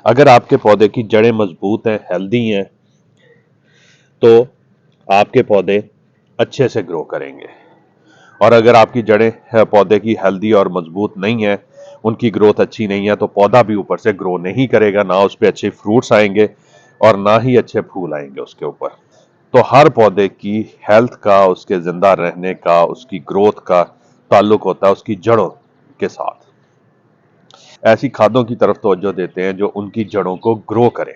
अगर आपके पौधे की जड़ें मजबूत हैं, हेल्दी हैं, तो आपके पौधे अच्छे से ग्रो करेंगे। और अगर आपकी जड़ें पौधे की हेल्दी और मजबूत नहीं है, उनकी ग्रोथ अच्छी नहीं है, तो पौधा भी ऊपर से ग्रो नहीं करेगा, ना उस पर अच्छे फ्रूट्स आएंगे और ना ही अच्छे फूल आएंगे उसके ऊपर। तो हर पौधे की हेल्थ का, उसके जिंदा रहने का, उसकी ग्रोथ का ताल्लुक होता है उसकी जड़ों के साथ। ऐसी खादों की तरफ तवज्जो देते हैं जो उनकी जड़ों को ग्रो करें।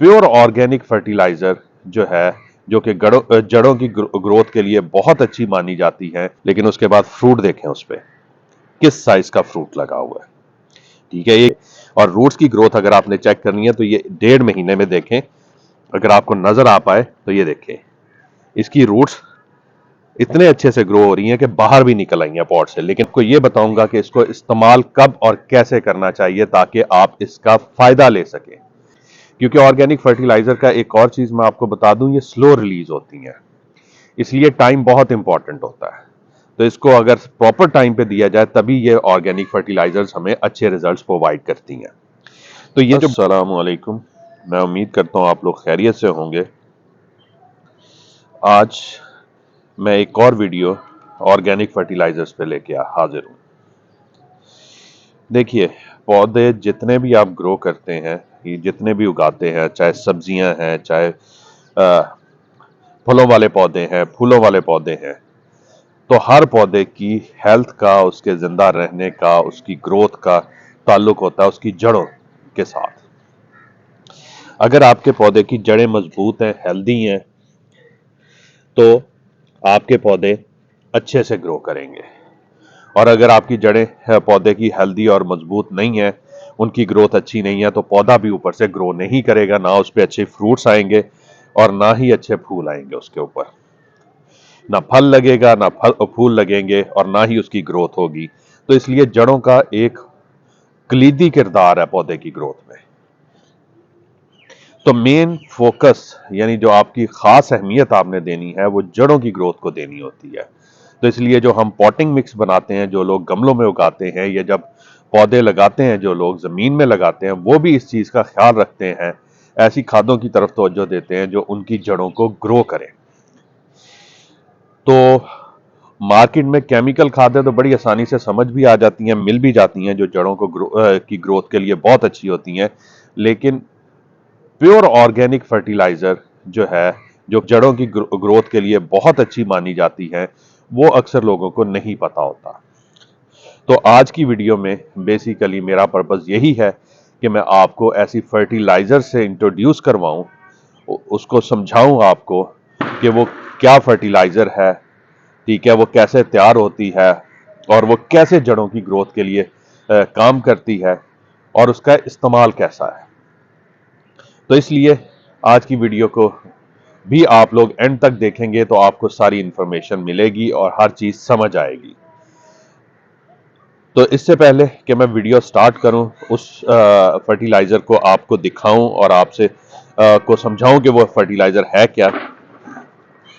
प्योर ऑर्गेनिक फर्टिलाइजर जो है, जो कि जड़ों की ग्रोथ के लिए बहुत अच्छी मानी जाती है, लेकिन उसके बाद फ्रूट देखें उस पर किस साइज का फ्रूट लगा हुआ है। ठीक है, ये और रूट्स की ग्रोथ अगर आपने चेक करनी है तो ये 1.5 महीने में देखें। अगर आपको नजर आ पाए तो ये देखें, इसकी रूट्स इतने अच्छे से ग्रो हो रही हैं कि बाहर भी निकल आई हैं पॉट से। लेकिन आपको ये बताऊंगा कि इसको इस्तेमाल कब और कैसे करना चाहिए ताकि आप इसका फायदा ले सकें। क्योंकि ऑर्गेनिक फर्टिलाइजर का एक और चीज मैं आपको बता दूं, ये स्लो रिलीज होती हैं, इसलिए टाइम बहुत इंपॉर्टेंट होता है। तो इसको अगर प्रॉपर टाइम पे दिया जाए तभी ये ऑर्गेनिक फर्टिलाइजर्स हमें अच्छे रिजल्ट्स प्रोवाइड करती हैं। तो ये जो अस्सलाम वालेकुम, मैं उम्मीद करता हूं आप लोग खैरियत से होंगे। आज मैं एक और वीडियो ऑर्गेनिक फर्टिलाइजर्स पे लेके हाजिर हूं। देखिए, पौधे जितने भी आप ग्रो करते हैं, ये जितने भी उगाते हैं, चाहे सब्जियां हैं, चाहे फलों वाले पौधे हैं, फूलों वाले पौधे हैं, तो हर पौधे की हेल्थ का, उसके जिंदा रहने का, उसकी ग्रोथ का ताल्लुक होता है उसकी जड़ों के साथ। अगर आपके पौधे की जड़ें मजबूत हैं, हेल्दी हैं, तो आपके पौधे अच्छे से ग्रो करेंगे। और अगर आपकी जड़ें पौधे की हेल्दी और मजबूत नहीं है, उनकी ग्रोथ अच्छी नहीं है, तो पौधा भी ऊपर से ग्रो नहीं करेगा, ना उस पर अच्छे फ्रूट्स आएंगे और ना ही अच्छे फूल आएंगे उसके ऊपर। ना फल लगेगा, ना फूल लगेंगे और ना ही उसकी ग्रोथ होगी। तो इसलिए जड़ों का एक कलीदी किरदार है पौधे की ग्रोथ में। तो मेन फोकस, यानी जो आपकी खास अहमियत आपने देनी है, वो जड़ों की ग्रोथ को देनी होती है। तो इसलिए जो हम पॉटिंग मिक्स बनाते हैं, जो लोग गमलों में उगाते हैं, या जब पौधे लगाते हैं जो लोग जमीन में लगाते हैं, वो भी इस चीज का ख्याल रखते हैं, ऐसी खादों की तरफ तवज्जो देते हैं जो उनकी जड़ों को ग्रो करें। तो मार्केट में केमिकल खादें तो बड़ी आसानी से समझ भी आ जाती हैं, मिल भी जाती हैं, जो जड़ों को की ग्रोथ के लिए बहुत अच्छी होती हैं। लेकिन प्योर ऑर्गेनिक फर्टिलाइजर जो है, जो जड़ों की ग्रोथ के लिए बहुत अच्छी मानी जाती है, वो अक्सर लोगों को नहीं पता होता। तो आज की वीडियो में बेसिकली मेरा पर्पस यही है कि मैं आपको ऐसी फर्टिलाइजर से इंट्रोड्यूस करवाऊं, उसको समझाऊं आपको कि वो क्या फर्टिलाइजर है, ठीक है, वो कैसे तैयार होती है और वो कैसे जड़ों की ग्रोथ के लिए काम करती है और उसका इस्तेमाल कैसा है। तो इसलिए आज की वीडियो को भी आप लोग एंड तक देखेंगे तो आपको सारी इंफॉर्मेशन मिलेगी और हर चीज समझ आएगी। तो इससे पहले कि मैं वीडियो स्टार्ट करूं, उस फर्टिलाइजर को आपको दिखाऊं और आपसे को समझाऊं कि वो फर्टिलाइजर है क्या,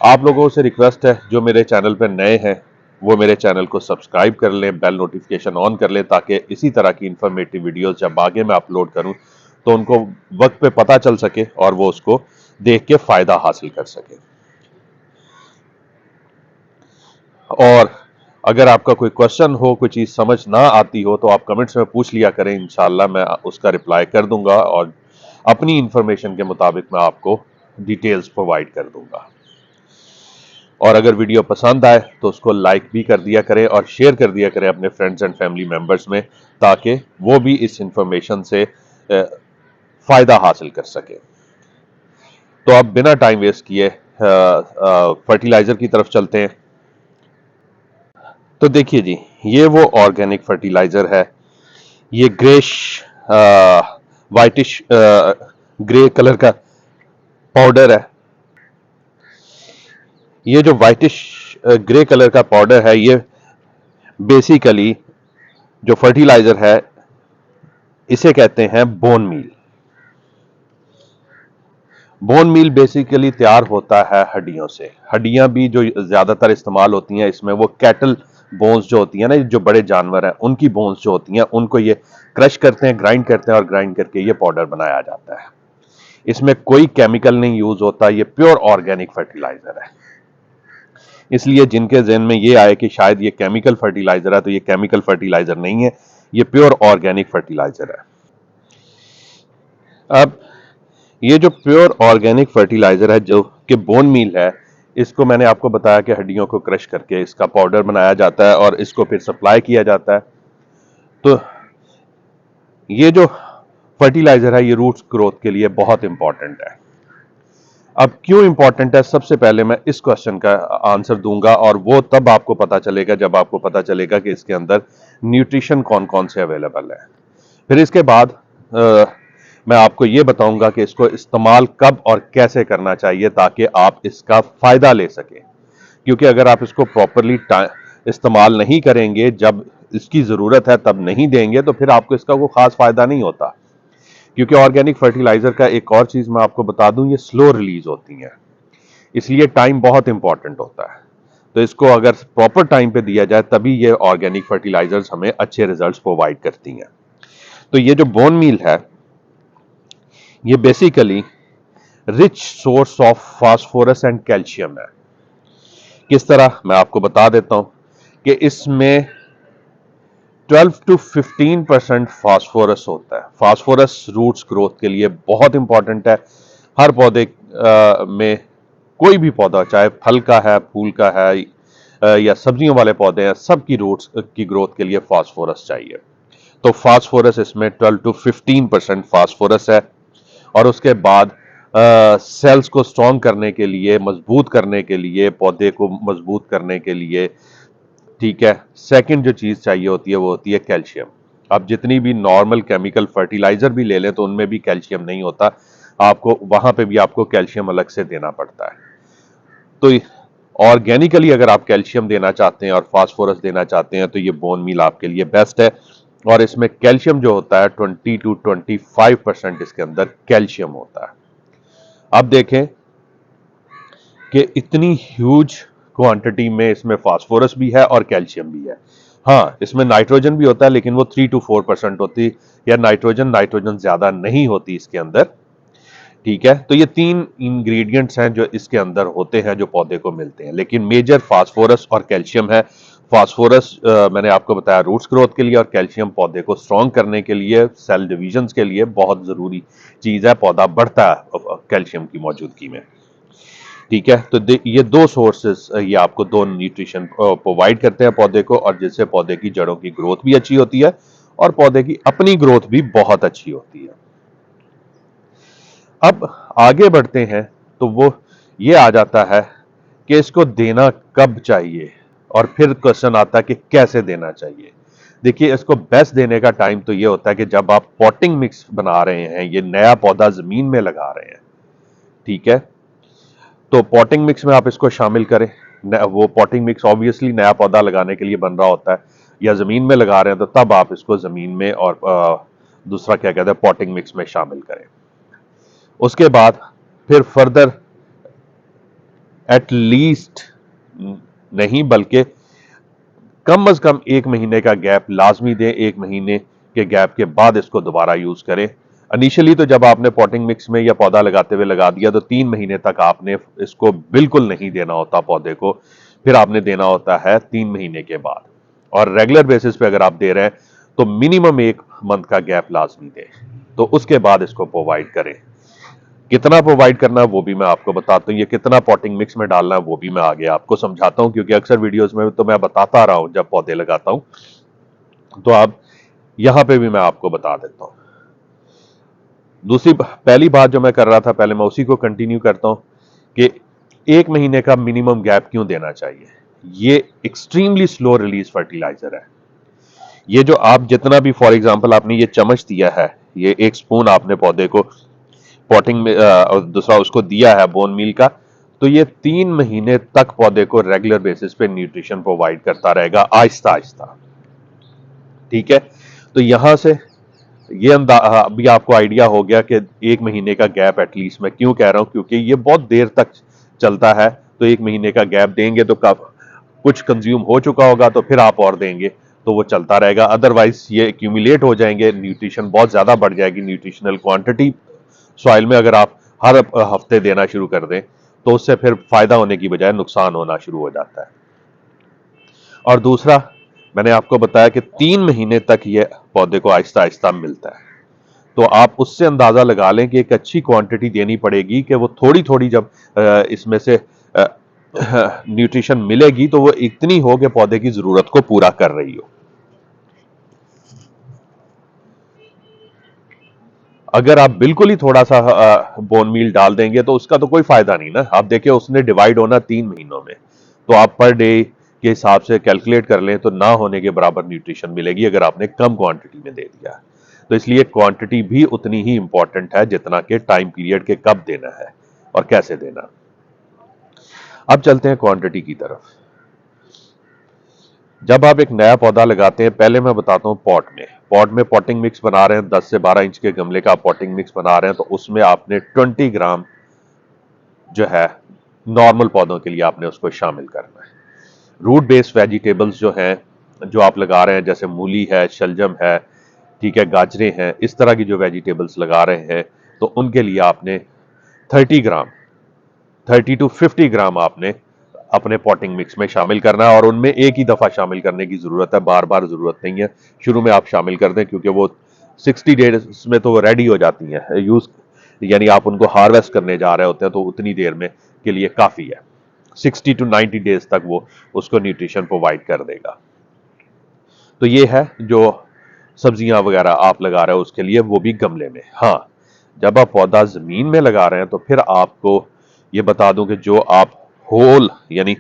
आप लोगों से रिक्वेस्ट है जो मेरे चैनल पर नए हैं वो मेरे चैनल को सब्सक्राइब कर लें, बेल नोटिफिकेशन ऑन कर लें, ताकि इसी तरह की इंफॉर्मेटिव वीडियोस जब आगे मैं अपलोड करूं तो उनको वक्त पे पता चल सके और वो उसको देख के फायदा हासिल कर सके। और अगर आपका कोई क्वेश्चन हो, कोई चीज समझ ना आती हो, तो आप कमेंट्स में पूछ लिया करें, इंशाल्लाह मैं उसका रिप्लाई कर दूंगा और अपनी इंफॉर्मेशन के मुताबिक मैं आपको डिटेल्स प्रोवाइड कर दूंगा। और अगर वीडियो पसंद आए तो उसको लाइक भी कर दिया करें और शेयर कर दिया करें अपने फ्रेंड्स एंड फैमिली मेंबर्स में, ताकि वो भी इस इंफॉर्मेशन से फायदा हासिल कर सके। तो अब बिना टाइम वेस्ट किए फर्टिलाइजर की तरफ चलते हैं। तो देखिए जी, ये वो ऑर्गेनिक फर्टिलाइजर है। ये ग्रेश वाइटिश ग्रे कलर का पाउडर है। ये जो वाइटिश ग्रे कलर का पाउडर है, ये बेसिकली जो फर्टिलाइजर है इसे कहते हैं bone meal. Bone meal basically तैयार होता है हड्डियों से। हड्डियां भी जो ज्यादातर इस्तेमाल होती हैं इसमें, वो कैटल बोन्स जो होती है ना, जो बड़े जानवर हैं उनकी बोन्स जो होती हैं उनको ये क्रश करते हैं, ग्राइंड करते हैं और ग्राइंड करके ये पाउडर बनाया जाता है। इसमें कोई केमिकल नहीं यूज होता, ये प्योर ऑर्गेनिक फर्टिलाइजर है। इसलिए जिनके ज़हन में ये आए कि शायद ये केमिकल फर्टिलाइजर है, तो ये केमिकल फर्टिलाइजर नहीं है, ये प्योर ऑर्गेनिक फर्टिलाइजर है। अब ये जो प्योर ऑर्गेनिक फर्टिलाइजर है जो कि बोन मील है, इसको मैंने आपको बताया कि हड्डियों को क्रश करके इसका पाउडर बनाया जाता है और इसको फिर सप्लाई किया जाता है। तो ये जो फर्टिलाइजर है ये रूट्स ग्रोथ के लिए बहुत इंपॉर्टेंट है। अब क्यों इंपॉर्टेंट है, सबसे पहले मैं इस क्वेश्चन का आंसर दूंगा और वो तब आपको पता चलेगा जब आपको पता चलेगा कि इसके अंदर न्यूट्रिशन कौन कौन से अवेलेबल है। फिर इसके बाद मैं आपको ये बताऊंगा कि इसको इस्तेमाल कब और कैसे करना चाहिए ताकि आप इसका फायदा ले सकें। क्योंकि अगर आप इसको प्रॉपरली इस्तेमाल नहीं करेंगे, जब इसकी जरूरत है तब नहीं देंगे, तो फिर आपको इसका कोई खास फायदा नहीं होता। क्योंकि ऑर्गेनिक फर्टिलाइजर का एक और चीज मैं आपको बता दूं, ये स्लो रिलीज होती है, इसलिए टाइम बहुत इंपॉर्टेंट होता है। तो इसको अगर प्रॉपर टाइम पे दिया जाए तभी ये ऑर्गेनिक फर्टिलाइजर्स हमें अच्छे रिजल्ट्स प्रोवाइड करती हैं। तो ये जो बोन मील है ये basically rich source of phosphorus and calcium है। किस तरह, मैं आपको बता देता हूं कि इसमें 12 to 15% फास्फोरस होता है। फास्फोरस रूट्स ग्रोथ के लिए बहुत इंपॉर्टेंट है। हर पौधे में, कोई भी पौधा चाहे फल का है, फूल का है या सब्जियों वाले पौधे हैं, सबकी रूट्स की ग्रोथ के लिए फास्फोरस चाहिए। तो फास्फोरस इसमें 12 to 15% फास्फोरस है। और उसके बाद सेल्स को स्ट्रॉन्ग करने के लिए, मजबूत करने के लिए, पौधे को मजबूत करने के लिए, ठीक है, सेकंड जो चीज चाहिए होती है वो होती है कैल्शियम। आप जितनी भी नॉर्मल केमिकल फर्टिलाइजर भी ले लें तो उनमें भी कैल्शियम नहीं होता, आपको वहां पे भी आपको कैल्शियम अलग से देना पड़ता है। तो ऑर्गेनिकली अगर आप कैल्शियम देना चाहते हैं और फास्फोरस देना चाहते हैं तो ये बोन मील आपके लिए बेस्ट है। और इसमें कैल्शियम जो होता है 20 to 25% इसके अंदर कैल्शियम होता है। अब देखें कि इतनी ह्यूज क्वांटिटी में इसमें फास्फोरस भी है और कैल्शियम भी है। हाँ, इसमें नाइट्रोजन भी होता है लेकिन वो 3 to 4% होती, या नाइट्रोजन ज्यादा नहीं होती इसके अंदर, ठीक है। तो ये तीन इंग्रेडिएंट्स हैं जो इसके अंदर होते हैं जो पौधे को मिलते हैं, लेकिन मेजर फास्फोरस और कैल्शियम है। फास्फोरस मैंने आपको बताया रूट्स ग्रोथ के लिए, और कैल्शियम पौधे को स्ट्रॉन्ग करने के लिए, सेल डिविजन के लिए बहुत जरूरी चीज है। पौधा बढ़ता है कैल्शियम की मौजूदगी में, ठीक है। तो ये दो सोर्सेस ये आपको दो न्यूट्रिशन प्रोवाइड करते हैं पौधे को, और जिससे पौधे की जड़ों की ग्रोथ भी अच्छी होती है और पौधे की अपनी ग्रोथ भी बहुत अच्छी होती है। अब आगे बढ़ते हैं तो वो ये आ जाता है कि इसको देना कब चाहिए, और फिर क्वेश्चन आता है कि कैसे देना चाहिए। देखिए, इसको बेस्ट देने का टाइम तो ये होता है कि जब आप पॉटिंग मिक्स बना रहे हैं, ये नया पौधा जमीन में लगा रहे हैं, ठीक है। तो पॉटिंग मिक्स में आप इसको शामिल करें। वो पॉटिंग मिक्स ऑब्वियसली नया पौधा लगाने के लिए बन रहा होता है, या जमीन में लगा रहे हैं तो तब आप इसको जमीन में और दूसरा क्या कहते हैं पॉटिंग मिक्स में शामिल करें। उसके बाद फिर फर्दर एटलीस्ट नहीं बल्कि कम से कम 1 महीने का गैप लाजमी दें। 1 महीने के गैप के बाद इसको दोबारा यूज करें। इनिशियली तो जब आपने पॉटिंग मिक्स में या पौधा लगाते हुए लगा दिया तो 3 महीने तक आपने इसको बिल्कुल नहीं देना होता पौधे को, फिर आपने देना होता है 3 महीने के बाद। और रेगुलर बेसिस पे अगर आप दे रहे हैं तो मिनिमम 1 मंथ का गैप लाजमी दें, तो उसके बाद इसको प्रोवाइड करें। कितना प्रोवाइड करना है वो भी मैं आपको बताता हूँ, ये कितना पॉटिंग मिक्स में डालना है वो भी मैं आगे आपको समझाता हूँ, क्योंकि अक्सर वीडियोस में तो मैं बताता रहा हूँ जब पौधे लगाता हूँ, तो आप यहां पे भी मैं आपको बता देता हूं। पहली बात जो मैं कर रहा था, पहले मैं उसी को कंटिन्यू करता हूं कि 1 महीने का मिनिमम गैप क्यों देना चाहिए। ये एक्सट्रीमली स्लो रिलीज फर्टिलाइजर है। ये जो आप जितना भी, फॉर एग्जांपल आपने ये चम्मच दिया है, ये 1 स्पून आपने पौधे को पॉटिंग में और दूसरा उसको दिया है बोन मील का, तो ये 3 महीने तक पौधे को रेगुलर बेसिस पे न्यूट्रिशन प्रोवाइड करता रहेगा आहिस्ता आहिस्ता, ठीक है। तो यहां से ये अभी आपको आइडिया हो गया कि 1 महीने का गैप एटलीस्ट मैं क्यों कह रहा हूं, क्योंकि ये बहुत देर तक चलता है। तो 1 महीने का गैप देंगे तो कुछ कंज्यूम हो चुका होगा तो फिर आप और देंगे तो वो चलता रहेगा, अदरवाइज ये एक्यूमुलेट हो जाएंगे, न्यूट्रिशन बहुत ज़्यादा बढ़ जाएगी, न्यूट्रिशनल क्वांटिटी सॉइल में अगर आप हर हफ्ते देना शुरू कर दें तो उससे फिर फायदा होने की बजाय नुकसान होना शुरू हो जाता है। और दूसरा, मैंने आपको बताया कि 3 महीने तक ये पौधे को आहिस्ता आहिस्ता मिलता है, तो आप उससे अंदाजा लगा लें कि एक अच्छी क्वांटिटी देनी पड़ेगी कि वो थोड़ी थोड़ी जब इसमें से न्यूट्रिशन मिलेगी तो वो इतनी हो कि पौधे की जरूरत को पूरा कर रही हो। अगर आप बिल्कुल ही थोड़ा सा बोन मील डाल देंगे तो उसका तो कोई फायदा नहीं ना। आप देखिए उसने डिवाइड होना 3 महीनों में, तो आप पर डे के हिसाब से कैलकुलेट कर लें तो ना होने के बराबर न्यूट्रिशन मिलेगी अगर आपने कम क्वांटिटी में दे दिया। तो इसलिए क्वांटिटी भी उतनी ही इंपॉर्टेंट है जितना कि टाइम पीरियड के कब देना है और कैसे देना। अब चलते हैं क्वांटिटी की तरफ। जब आप एक नया पौधा लगाते हैं, पहले मैं बताता हूं पॉट में पॉटिंग मिक्स बना रहे हैं, 10 से 12 इंच के गमले का पॉटिंग मिक्स बना रहे हैं, तो उसमें आपने 20 ग्राम जो है नॉर्मल पौधों के लिए आपने उसको शामिल करना है। रूट बेस्ड वेजिटेबल्स जो हैं, जो आप लगा रहे हैं, जैसे मूली है, शलजम है, ठीक है, गाजरें हैं, इस तरह की जो वेजिटेबल्स लगा रहे हैं, तो उनके लिए आपने 30 टू 50 ग्राम आपने अपने पॉटिंग मिक्स में शामिल करना है, और उनमें एक ही दफा शामिल करने की जरूरत है, बार बार जरूरत नहीं है। शुरू में आप शामिल कर दें क्योंकि वो 60 डेज में तो वो रेडी हो जाती हैं यूज, यानी आप उनको हार्वेस्ट करने जा रहे होते हैं तो उतनी देर में के लिए काफी है। 60 टू 90 डेज तक वो उसको न्यूट्रिशन प्रोवाइड कर देगा। तो ये है जो सब्जियां वगैरह आप लगा रहे हो उसके लिए, वो भी गमले में। हाँ, जब आप पौधा जमीन में लगा रहे हैं तो फिर आपको ये बता दूं कि जो आप होल यानी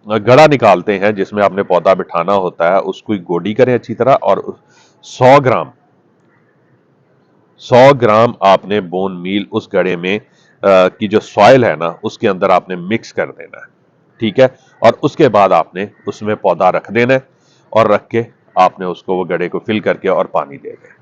गड़ा निकालते हैं जिसमें आपने पौधा बिठाना होता है, उसको गोडी करें अच्छी तरह, और 100 ग्राम 100 ग्राम आपने बोन मील उस गड़े में की जो सॉइल है ना उसके अंदर आपने मिक्स कर देना है, ठीक है। और उसके बाद आपने उसमें पौधा रख देना है, और रख के आपने उसको वो गड़े को फिल करके और पानी दे दें।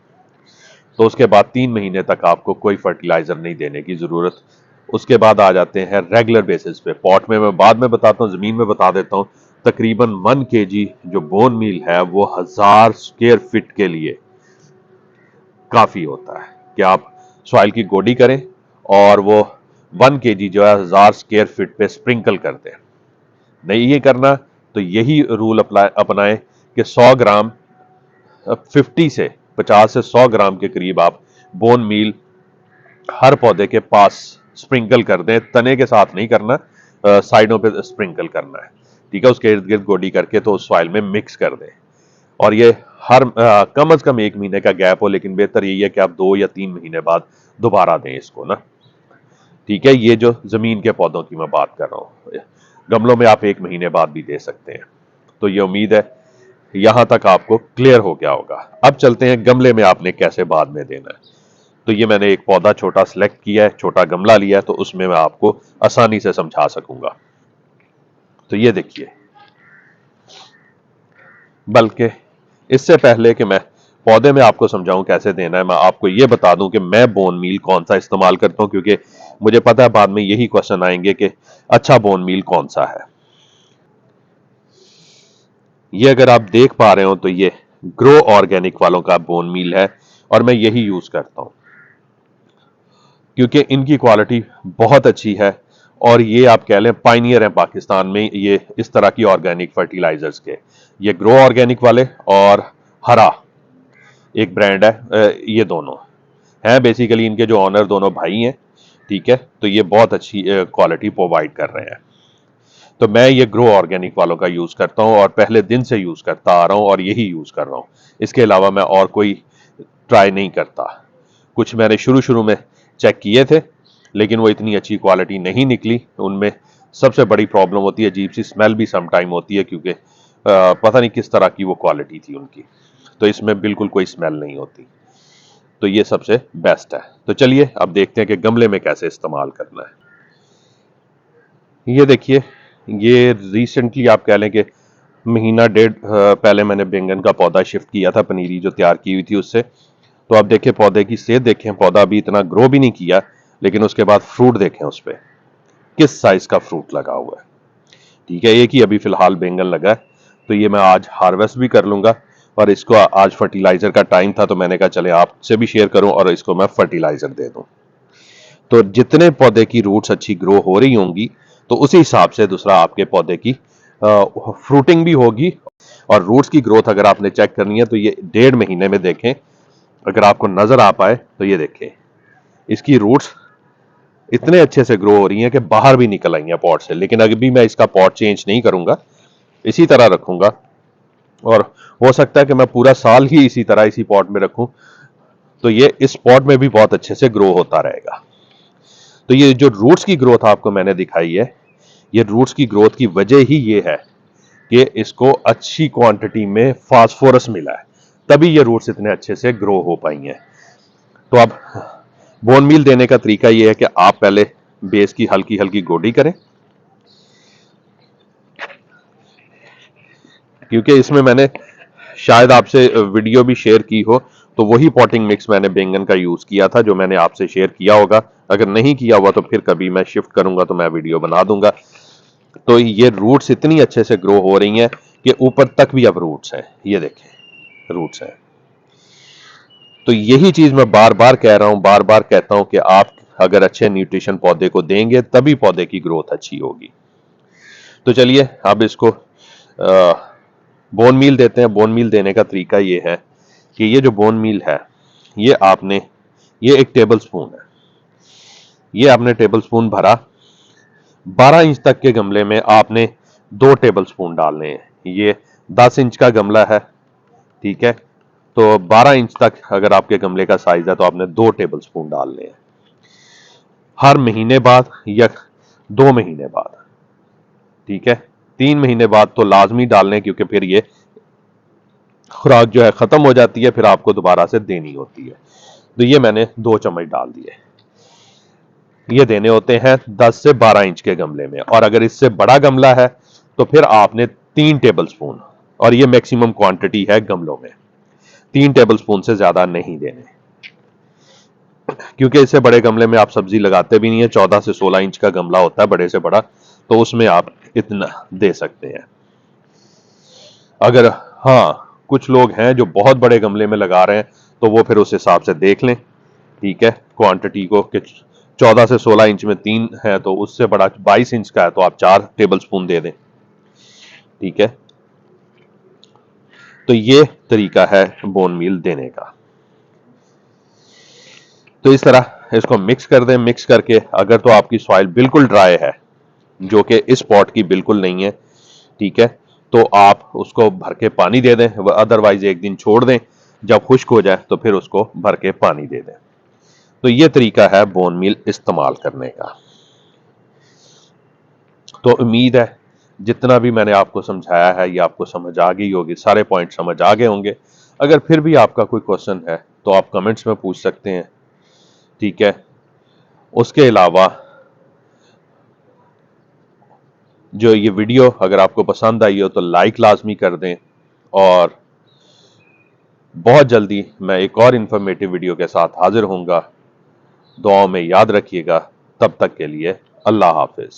तो उसके बाद 3 महीने तक आपको कोई फर्टिलाइजर नहीं देने की जरूरत। उसके बाद आ जाते हैं रेगुलर बेसिस पे। पॉट में मैं बाद में बताता हूँ, जमीन में बता देता हूँ। तकरीबन 1 kg जो बोन मील है वो 1000 स्क्वायर फीट के लिए काफी होता है कि आप सॉइल की गोडी करें और वो 1 kg जो है 1000 स्क्वायर फीट पे स्प्रिंकल कर दें। नहीं ये करना तो यही रूल अपनाएं कि 100 ग्राम 50 से 100 ग्राम के करीब आप बोन मील हर पौधे के पास स्प्रिंकल कर दें। तने के साथ नहीं करना, साइडों पे स्प्रिंकल करना है, ठीक है। उसके इर्द गिर्द गोडी करके तो उस सॉइल में मिक्स कर दें, और ये हर कम से कम 1 महीने का गैप हो, लेकिन बेहतर यही है कि आप 2 या 3 महीने बाद दोबारा दें इसको ना, ठीक है। ये जो जमीन के पौधों की मैं बात कर रहा हूँ, गमलों में आप 1 महीने बाद भी दे सकते हैं। तो ये उम्मीद है यहां तक आपको क्लियर हो गया होगा। अब चलते हैं गमले में आपने कैसे बाद में देना है। तो ये मैंने एक पौधा छोटा सिलेक्ट किया है, छोटा गमला लिया है, तो उसमें मैं आपको आसानी से समझा सकूंगा। तो ये देखिए, बल्कि इससे पहले कि मैं पौधे में आपको समझाऊं कैसे देना है, मैं आपको ये बता दूं कि मैं बोन मील कौन सा इस्तेमाल करता हूं, क्योंकि मुझे पता है बाद में यही क्वेश्चन आएंगे कि अच्छा बोन मील कौन सा है। ये अगर आप देख पा रहे हो तो ये ग्रो ऑर्गेनिक वालों का बोन मील है, और मैं यही यूज करता हूं क्योंकि इनकी क्वालिटी बहुत अच्छी है, और ये आप कह लें पाइनियर हैं पाकिस्तान में ये इस तरह की ऑर्गेनिक फर्टिलाइजर्स के। ये ग्रो ऑर्गेनिक वाले और हरा एक ब्रांड है, ये दोनों हैं बेसिकली, इनके जो ऑनर दोनों भाई हैं, ठीक है। तो ये बहुत अच्छी क्वालिटी प्रोवाइड कर रहे हैं। तो मैं ये ग्रो ऑर्गेनिक वालों का यूज करता हूं और पहले दिन से यूज करता आ रहा हूं और यही यूज कर रहा हूं। इसके अलावा मैं और कोई ट्राई नहीं करता। कुछ मैंने शुरू शुरू में चेक किए थे, लेकिन वो इतनी अच्छी क्वालिटी नहीं निकली। उनमें सबसे बड़ी प्रॉब्लम होती है, अजीब सी स्मेल भी सम टाइम होती है, क्योंकि पता नहीं किस तरह की वो क्वालिटी थी उनकी। तो इसमें बिल्कुल कोई स्मेल नहीं होती। तो ये सबसे बेस्ट है। तो चलिए अब देखते हैं कि गमले में कैसे इस्तेमाल करना है। ये देखिए, ये रिसेंटली आप कह लें कि महीना डेढ़ पहले मैंने बैंगन का पौधा शिफ्ट किया था, पनीरी जो तैयार की हुई थी उससे। तो आप देखें पौधे की सेहत देखें, पौधा अभी इतना ग्रो भी नहीं किया, लेकिन उसके बाद फ्रूट देखें उस पर किस साइज का फ्रूट लगा हुआ है। ठीक है, एक ही अभी फिलहाल बैंगन लगा है, तो ये मैं आज हार्वेस्ट भी कर लूंगा। और इसको आज फर्टिलाइजर का टाइम था, तो मैंने कहा चले आपसे भी शेयर करूं और इसको मैं फर्टिलाइजर दे दूं। तो जितने पौधे की रूट्स अच्छी ग्रो हो रही होंगी, तो उसी हिसाब से दूसरा आपके पौधे की फ्रूटिंग भी होगी। और रूट्स की ग्रोथ अगर आपने चेक करनी है तो ये 1.5 महीने में देखें, अगर आपको नजर आ पाए तो ये देखें, इसकी रूट्स इतने अच्छे से ग्रो हो रही हैं कि बाहर भी निकल आई हैं पॉट से। लेकिन अभी मैं इसका पॉट चेंज नहीं करूंगा, इसी तरह रखूंगा, और हो सकता है कि मैं पूरा साल ही इसी तरह इसी पॉट में रखूं, तो ये इस पॉट में भी बहुत अच्छे से ग्रो होता रहेगा। तो ये जो रूट्स की ग्रोथ आपको मैंने दिखाई है, ये रूट्स की ग्रोथ की वजह ही ये है कि इसको अच्छी क्वांटिटी में फास्फोरस मिला है, तभी ये रूट्स इतने अच्छे से ग्रो हो पाई हैं। तो अब बोन मील देने का तरीका ये है कि आप पहले बेस की हल्की हल्की गोडी करें, क्योंकि इसमें मैंने शायद आपसे वीडियो भी शेयर की हो, तो वही पॉटिंग मिक्स मैंने बैंगन का यूज किया था जो मैंने आपसे शेयर किया होगा। अगर नहीं किया हुआ तो फिर कभी मैं शिफ्ट करूंगा तो मैं वीडियो बना दूंगा। तो ये रूट्स इतनी अच्छे से ग्रो हो रही हैं कि ऊपर तक भी अब रूट्स हैं, ये देखें रूट्स हैं। तो यही चीज मैं बार बार कह रहा हूं, बार बार कहता हूं कि आप अगर अच्छे न्यूट्रिशन पौधे को देंगे तभी पौधे की ग्रोथ अच्छी होगी। तो चलिए अब इसको बोन मील देते हैं। बोन मील देने का तरीका ये है कि ये जो बोन मील है, ये आपने, ये 1 टेबल स्पून है, ये आपने टेबल स्पून भरा, 12 इंच तक के गमले में आपने 2 टेबल स्पून डालने हैं। ये 10 इंच का गमला है, ठीक है, तो 12 इंच तक अगर आपके गमले का साइज है तो आपने 2 टेबल स्पून डालने हैं हर महीने बाद या 2 महीने बाद, ठीक है। 3 महीने बाद तो लाजमी डालने, क्योंकि फिर ये खुराक जो है खत्म हो जाती है, फिर आपको दोबारा से देनी होती है। तो ये मैंने 2 चम्मच डाल दिए। ये देने होते हैं 10 से 12 इंच के गमले में, और अगर इससे बड़ा गमला है तो फिर आपने 3 टेबल स्पून, और ये मैक्सिमम क्वांटिटी है गमलों में, 3 टेबल स्पून से ज्यादा नहीं देने, क्योंकि इससे बड़े गमले में आप सब्जी लगाते भी नहीं है। 14 से 16 इंच का गमला होता है बड़े से बड़ा, तो उसमें आप इतना दे सकते हैं। अगर हाँ कुछ लोग हैं जो बहुत बड़े गमले में लगा रहे हैं, तो वो फिर उस हिसाब से देख लें, ठीक है, क्वांटिटी को कि 14 से 16 इंच में 3 है, तो उससे बड़ा 22 इंच का है तो आप 4 टेबल स्पून दे दें, ठीक है। तो ये तरीका है बोन मील देने का। तो इस तरह इसको मिक्स कर दें। मिक्स करके अगर तो आपकी सॉइल बिल्कुल ड्राई है, जो कि इस पॉट की बिल्कुल नहीं है, ठीक है, तो आप उसको भर के पानी दे दें, अदरवाइज 1 दिन छोड़ दें, जब खुश्क हो जाए तो फिर उसको भर के पानी दे दें। तो ये तरीका है बोन मील इस्तेमाल करने का। तो उम्मीद है जितना भी मैंने आपको समझाया है ये आपको समझ आ गई होगी, सारे पॉइंट समझ आ गए होंगे। अगर फिर भी आपका कोई क्वेश्चन है तो आप कमेंट्स में पूछ सकते हैं, ठीक है। उसके अलावा जो ये वीडियो अगर आपको पसंद आई हो तो लाइक लाजमी कर दें, और बहुत जल्दी मैं एक और इंफॉर्मेटिव वीडियो के साथ हाजिर होऊंगा। दुआओं में याद रखिएगा। तब तक के लिए अल्लाह हाफिज।